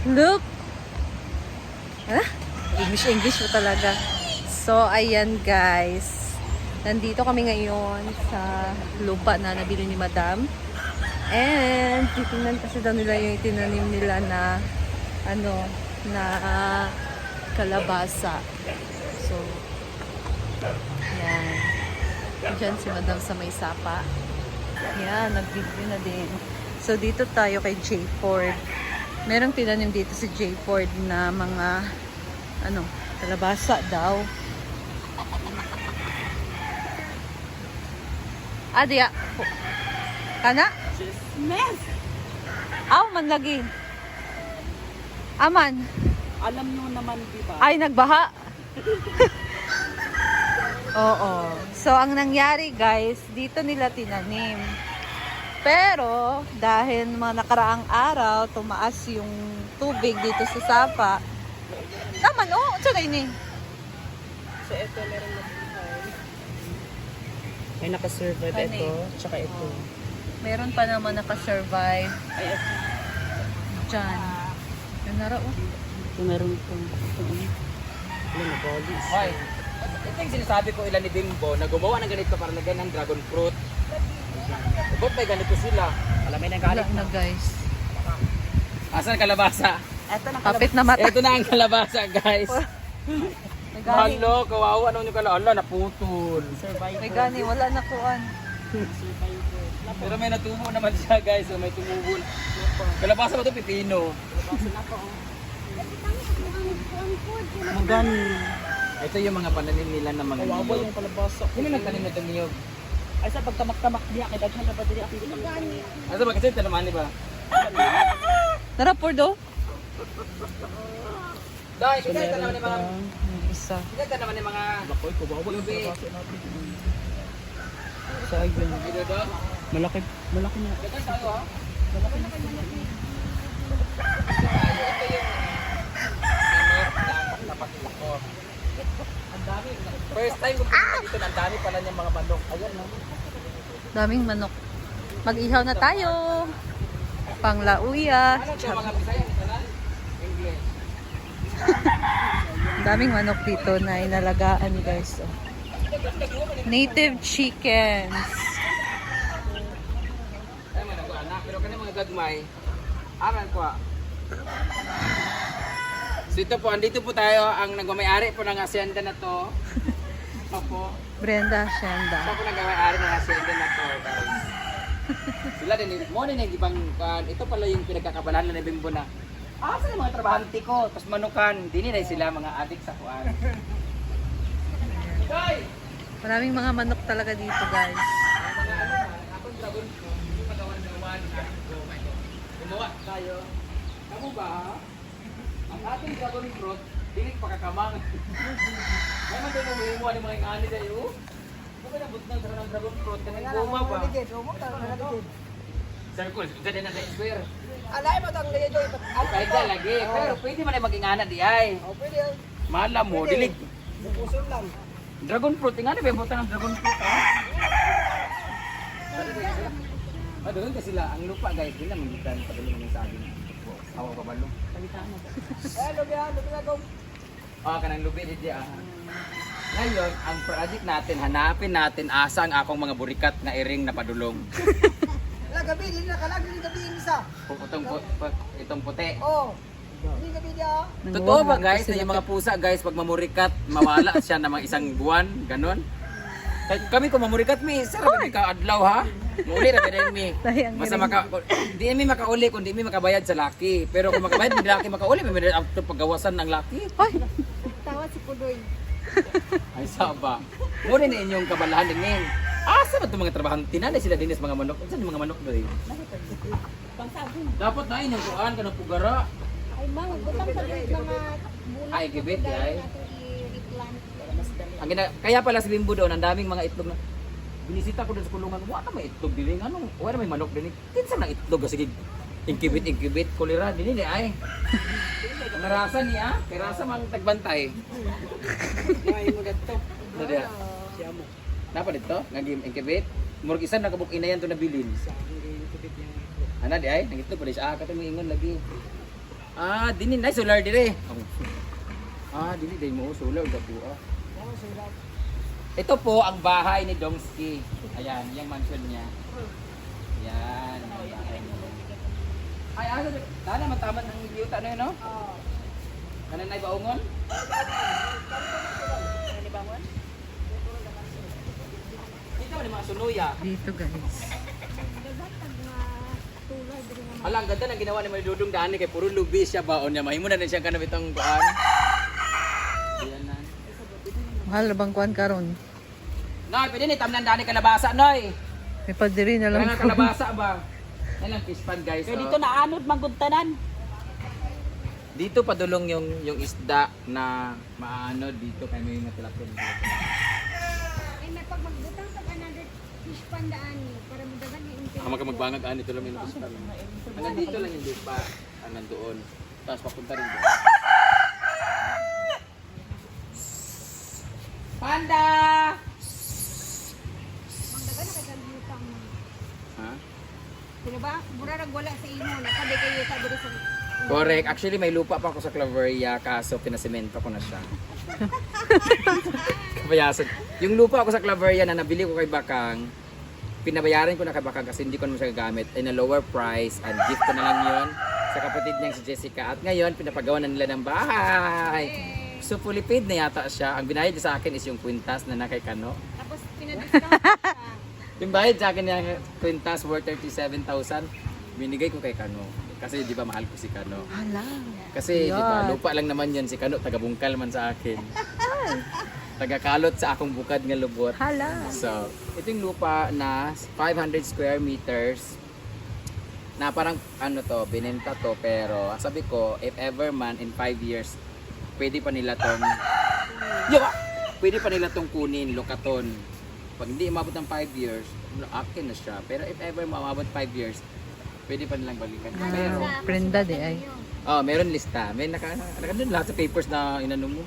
Look! English mo talaga. So, ayan guys. Nandito kami ngayon sa lupa na nabili ni Madam. And, titingnan kasi daw nila yung itinanim nila na kalabasa. So, yan. Diyan si Madam sa may sapa. Yan, nag-video na din. So, dito tayo kay J. Ford. Merong tinanim dito si J. Ford na mga kalabasa daw. Diya. Kana? Mess! Aw, man lagi. Aman. Alam nyo naman, di ba? Ay, nagbaha. Oo. So, ang nangyari guys, dito nila tinanim. Pero, dahil mga nakaraang araw, tumaas yung tubig dito sa sapa. Naman, ito na ini. So, ito meron na buhay. May nakasurvive Ano ito, tsaka ito. Meron pa naman nakasurvive. Ay, ito. Diyan. Yan nara, Ito meron ito. Ano na, bodies. Hoy, ito yung sinasabi ko ilan ni Bimbo na gumawa ng ganito para lagyan ng dragon fruit. Ba't may ganito sila? Alam mo na Wala na guys. Asan ang kalabasa? Ito na Kapit na mata. Ito na ang kalabasa, guys. May Halo, kawawa nung yung kalala, naputol. survive. May gani, wala na kuan. Pero may natubo naman siya, guys. So, may tumubo. Kalabasa ba ito? Pipino. Magani. Ito yung mga pananim nila ng mga Kawawa niyog. yung kalabasa. Sino nagtanim na itong niyog? Ay, sa pagtamak-tamak niya, kaya daghan na ba dili ako dito? Magani. Asa ba kasi tanaman ba? Nara, Pordo? Dahil, kita naman ni mga... Isa. Kita naman ni mga... Bakoy, kawawa yung Lubi. kalabasa natin. Sa ayun. Ito do? Malaki na. Ito tayo, ha? First time ko pumunta dito, ang dami pala niyang mga manok. Ayan, no? Daming manok. Mag-ihaw na tayo. Panglauya. Ano ito, mga Bisaya? Ito na? English. Daming manok dito na inalagaan guys. Oh. Native chickens. Ay, mga nag-anak. Pero kanina mga gagmay, aran ko, So ito po, andito po tayo, ang nagmamayari po ng hacienda na to. Opo. Brenda Siya Shenda. po nagmamayari ng hacienda na to, guys. Sila din, mo din yung ibang, ito pala yung pinagkakabalahan ni Bimbo na, saan yung mga trabahante ko? Tapos manukan, hindi na sila mga adik sa kuwan. Guys! Maraming mga manok talaga dito guys. Akong dragon fruit, hindi magawan ng one. Gumawa tayo. Kamu ba? Ang ating dragon fruit, hindi pakakamang. May man doon umuha ng mga ingani tayo. Kung may nabot ng dragon fruit, kanang guma ba? Sabi ko, ganda na na-swear. Alay mo tang liyo ito. Kahit na lagi, pero pwede man ay mag-ingana di ay. Oh, pwede. Malam mo, dilig. Puso lang. Dragon fruit, ingani ba yung buta ng dragon fruit, ha? Doon kasi sila, ang lupa guys, hindi naman gitan pa rin naman sa akin. Awa pa balo. Lubi ako. Kanang lubi di Ngayon, ang project natin, hanapin natin asa ang akong mga burikat na iring na padulong. Gabi, hindi na kalag, hindi gabi isa. Itong puti. Oh. Hindi gabi dia. Totoo ba guys, na yung mga pusa guys, pag mamurikat, mawala siya ng mga isang buwan, ganon? Kami kung mamurikat mi, sarap ka adlaw ha? Muli na din mi. Basta di mi makauli kung di mi makabayad sa laki. Pero kung makabayad mi laki makauli, may minute after paggawasan ng laki. Tawa si Pudoy. Ay saba. Muli na inyong kabalahan din. Asa ba itong mga trabahante na sila din mga manok? Saan yung mga manok doon? Dapat na inyong kuhaan ka ng pugara. Ay, mga butang sa mga bulan. Ay, gibit ay. I-replant. Kaya pala si Bimbo doon, ang daming mga itlog na binisita ko doon sa kulungan. Wala may itlog din. Wala may manok din. Kinsa na itlog sige incubate kolera din ni ay. Narasa niya, perasa mang tagbantay. Ay mo gadto. Dada. Siya mo. Napa dito? Ngagim incubate. Murag isa nakabuk ina yan to nabilin. Sa ang gilid niya. Ana di ay, nangito pa di siya ka to ingon lagi. Ah, dini na solar dire. Ah, dini day mo solar gato ah. Ito po ang bahay ni Dongski. Ayan, yung mansion niya. Yan. Ang bahay niya. Ay, ano? Dala mataman ang yuta na yun, no? Oo. Kanan na ibaungon? Kanan ibaungon? Dito ni mga sunuya. Dito guys. Hala, ang ganda ng ginawa ni Maridudong Dani kay puro lubi siya baon niya. Mahimo na din siyang kanab itong kuan. Ayan na. Mahal na bang kuhan karon? Noy, pwede ni tamnan Dani kalabasa, Noy. May padiri na lang. Kaya nga kalabasa ba? Yan lang fish pan guys. Kaya oh. dito na anod magguntanan. Dito padulong yung isda na maano dito kay may matilapin. Ay, may pag magbutang sa another fish pandaan para madagan yung Ang magbangag ani ito lang yung fish pan. Hanggang dito lang hindi pa nandoon. Tapos papunta rin doon. Panda! Magdagan na kay butang. Ha? Sino ba? Murarag wala sa imo. Nakabi kayo sa dito sa... Correct. Actually, may lupa pa ako sa Claveria, kaso pinasemento ko na siya. Kapayasan. Yung lupa ako sa Claveria na nabili ko kay Bakang, pinabayaran ko na kay Bakang kasi hindi ko naman siya gagamit in a lower price and gift ko na lang yun sa kapatid niyang si Jessica. At ngayon, pinapagawa na nila ng bahay. So, fully paid na yata siya. Ang binayad niya sa akin is yung kwintas na nakay Kano. Tapos pinadiscount siya. Yung bayad sa akin yung kwintas worth 37,000, binigay ko kay Kano. Kasi di ba mahal ko si Kano. Hala. Kasi di ba lupa lang naman yun si Kano, taga-bungkal man sa akin. Taga-kalot sa akong bukad nga lubot. Hala. So, ito yung lupa na 500 square meters na parang ano to, binenta to pero sabi ko, if ever man in 5 years, pwede pa nila tong pwede pa nila tong kunin, lokaton. Pag hindi umabot ng 5 years, akin na siya. Pero if ever maabot 5 years, pwede pa nilang balikan. Pero, Prenda di ay. oh, meron lista. May naka lahat sa papers na inano mo.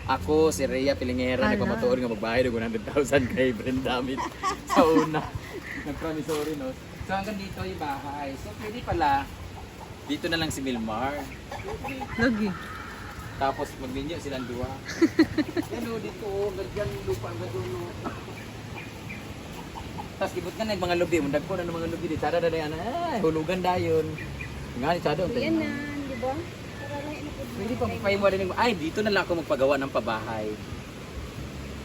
Ako, si Rhea Pilingera, Hala. nagpamatuon nga magbayad ng 100,000 kay Brendamit sa una. Nag-promissory note. So hanggang dito yung bahay. So pwede pala, dito na lang si Milmar. Lagi. Tapos magninyo silang dua. Yan o, dito o, ganyan lupa ang gadulo. Tapos kibot ka na yung mga lubi, mundag ko na ng mga lubi dito. Sada na yan, ay, hulugan dayon. Nga ni Sada. Yan na, di ba? Para lahi na po. Pwede pa papayin mo rin. Ay, dito na lang ako magpagawa ng pabahay.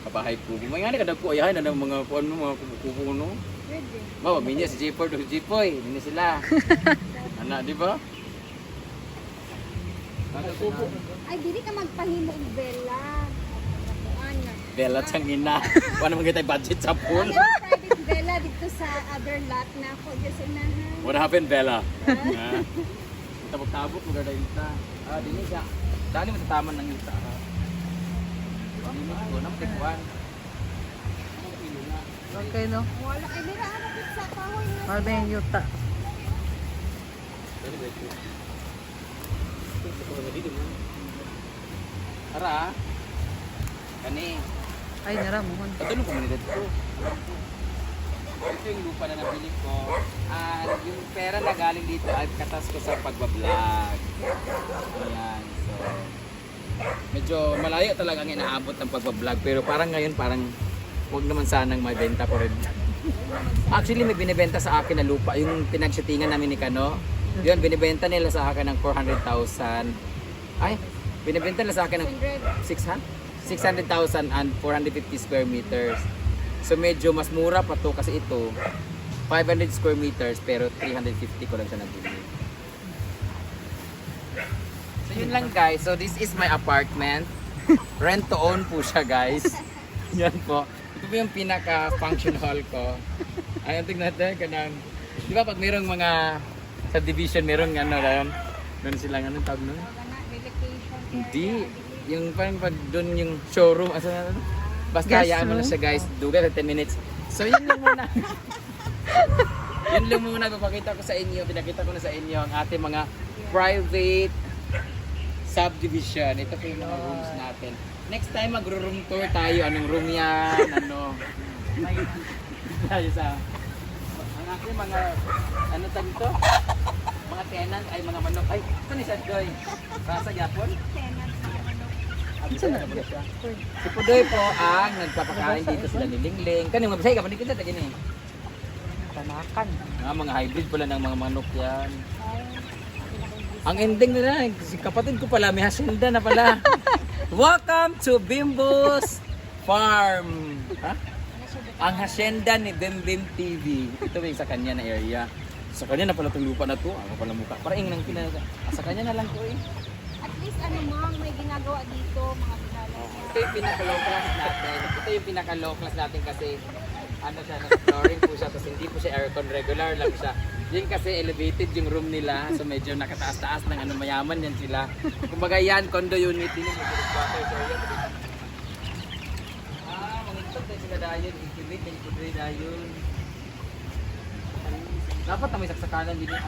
Pabahay kubo. May nga ni kadag ko, ayahin na ng mga kubo, mga kubo, no? Pwede. Ba, magminyo si Jipoy, si Jipoy. Hindi sila. Anak, di ba? Ay, dili ka magpahimo og bella. Ano? Bella Changina. Wala naman kita budget sa pool. Ay, private bella dito sa other lot na ako. Just unahan. What happened, Bella? Tabok-tabok mo gada yuta. Ah, dini siya. Dani mo sa taman ng yuta. Limit ko, naman Okay no. Wala. Ay, dili ako dito sa kahoy na. Mahal ba yung yuta? Ara. Kani. Ay naramuhon. Patulong ko manito ko. Ito yung lupa na nabili ko. At yung pera na galing dito ay katas ko sa pagbablog. Ayan. So, medyo malayo talaga ang inaabot ng pagbablog. Pero parang ngayon, parang huwag naman sanang may benta ko rin. Actually, may binibenta sa akin na lupa. Yung pinagshootingan namin ni Kano. Yun, binibenta nila sa akin ng 400,000. Ay, binibenta nila sa akin ng 600,000 and 450 square meters. So medyo mas mura pa to kasi ito 500 square meters pero 350 ko lang siya nabili. So yun lang guys. So this is my apartment. Rent to own po siya guys. Yan po. Ito po yung pinaka function hall ko. Ayun tingnan natin kanang di ba pag mayroong mga subdivision mayroong ano doon. Doon silang anong tawag nun? Relocation. Hindi. Yung parang pag doon yung showroom. Asa na basta Guest hayaan mo na room? siya guys. Duga sa 10 minutes. So yun lang muna. Yun lang muna. Papakita ko sa inyo. Pinakita ko na sa inyo ang ating mga private subdivision. Ito po yung mga rooms natin. Next time magro-room tour tayo. Anong room yan? Ano? Tayo sa ang aking mga ano tag ito? Mga mga tenant ay mga manok. Ay, ito ni Shadjoy. Rasa yapon? Tenant mga manok. Si Pudoy po ang nagpapakain dito sila ni Lingling. Kani mga bisay ka pa kita tagini. Tanakan. Mga hybrid pala ng mga manok yan. Ang ending nila, si kapatid ko pala, may hacienda na pala. Welcome to Bimbo's Farm. Ha? Ang hacienda ni Bim Bim TV. Ito yung sa kanya na area. Sa kanya na pala itong lupa na to. Ako pala mukha. Para nang sa kanya na lang to eh. At least ano ma'am, may ginagawa dito, mga bilalay. Ito yung pinaka-low class natin. Ito yung pinaka-low class natin kasi ano siya, naka-flooring po siya. Tapos hindi po siya aircon, regular lang siya. Yun kasi elevated yung room nila. So medyo nakataas-taas ng ano, mayaman yan sila. Kumbaga yan, condo unit din yung quarters area. Mga itot na sila dayon. Incubate, yung kudre dayon. Dapat na may saksakanan din yun.